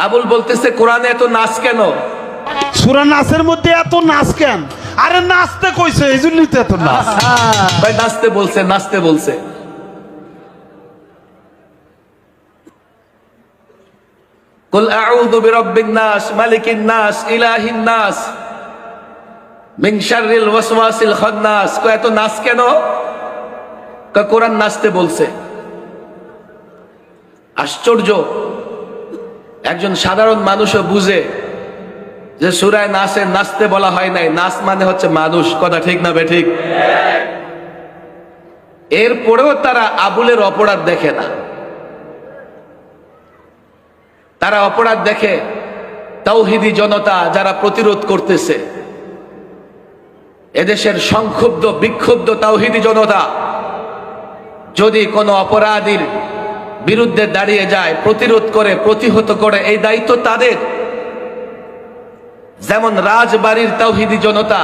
আবুল বলতেছে কোরআনে এত নাচ কেন? সূরা নাসের মধ্যে এত নাচ কেন? আরে নাচতে কইছে, এই জন্যই তো এত নাচ। ভাই নাচতে বলছে, নাচতে বলছে। কুল আউযু বিরাব্বিন নাস, মালিকিন নাস, ইলাহিন নাস, মিন শাররিল ওয়াসওয়াসিল খান্নাস। এত নাচ কেন? কোরআন নাচতে বলছে। আশ্চর্য, একজন সাধারণ মানুষও বুঝে যে সূরায় নাসে নাচতে বলা হয় নাই, নাচ মানে হচ্ছে মানুষ। কথা ঠিক না বেঠিক? এরপরেও তারা আবুলের অপরাধ দেখে না। তারা অপরাধ দেখে তাওহীদি জনতা যারা প্রতিরোধ করতেছে, এদেশের সংক্ষুব্ধ বিক্ষুব্ধ তাওহীদি জনতা যদি কোনো অপরাধীর বিরুদ্ধে দাঁড়িয়ে যায়, প্রতিরোধ করে, প্রতিহত করে, এই দায়িত্ব তাদের। যেমন রাজবাড়ির তাওহীদি জনতা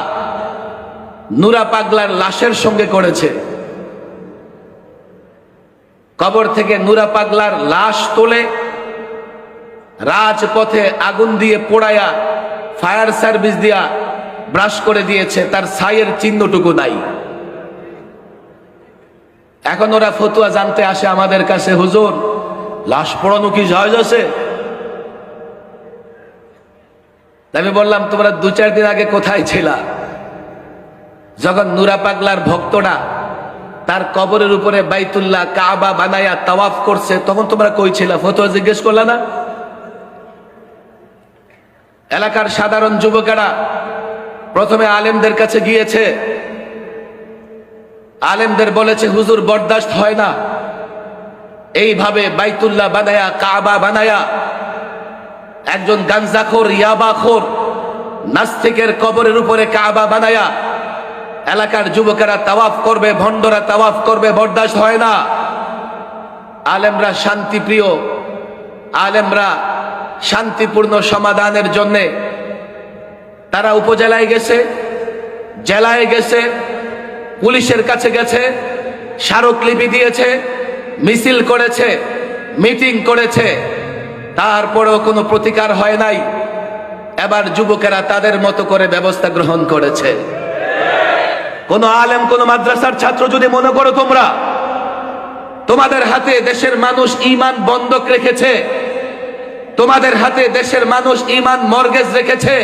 নুরা পাগলার লাশের সঙ্গে করেছে। কবর থেকে নুরা পাগলার লাশ তোলে, রাজপথে আগুন দিয়ে পোড়ায়া, ফায়ার সার্ভিস দিয়া ব্রাশ করে দিয়েছে, তার ছাইয়ের চিহ্নটুকু নাই। এখন ওরা ফতুয়া জানতে আসে আমাদের কাছে, হুজুর লাশ পোড়ানো কি জায়েজ আছে? আমি বললাম তোমরা 2-4 দিন আগে কোথায় ছিলা? যখন নুরা পাগলার ভক্তরা তার কবরের উপরে বাইতুল্লাহ কাবা বানায়া তাওয়াফ করছে, তখন তোমরা কই ছিলা? ফতোয়া জিজ্ঞেস করলা না? এলাকার সাধারণ যুবকেরা প্রথমে আলেমদের কাছে গিয়েছে, আলেমদের বলেছে হুজুর বরদাস্ত হয় না এইভাবে বাইতুল্লাহ বানায়া কাবা বানায়া একজন গাঞ্জাখোর, ইয়াবাখোর, নাস্তিকের কবরের উপরে কাবা বানায়া এলাকার যুবকেরা তাওয়াফ করবে, ভণ্ডরা তাওয়াফ করবে, বরদাস্ত হয় না। আলেমরা শান্তিপ্রিয়, আলেমরা শান্তিপূর্ণ সমাধানের জন্য তারা উপজেলায় গেছে, জেলায় গেছে, পুলিশের কাছে গেছে, স্মারকলিপি দিয়েছে, মিছিল করেছে, মিটিং করেছে, তারপরেও কোনো প্রতিকার হয় নাই। এবার যুবকেরা তাদের মতো করে ব্যবস্থা গ্রহণ করেছে। কোন আলেম, কোন মাদ্রাসার ছাত্র যদি মনে করো তোমরা তোমাদের হাতে দেশের মানুষ ঈমান বন্ধক রেখেছে, তোমাদের হাতে দেশের মানুষ ঈমান মর্গেজ রেখেছে,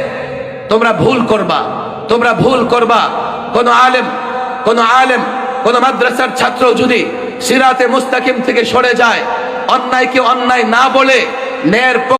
তোমরা ভুল করবা, তোমরা ভুল করবা। কোন আলেম, কোন মাদ্রাসার ছাত্র যদি সিরাতে মুস্তাকিম থেকে সরে যায়, অন্যায়কে অন্যায় না বলে ন্যায়ের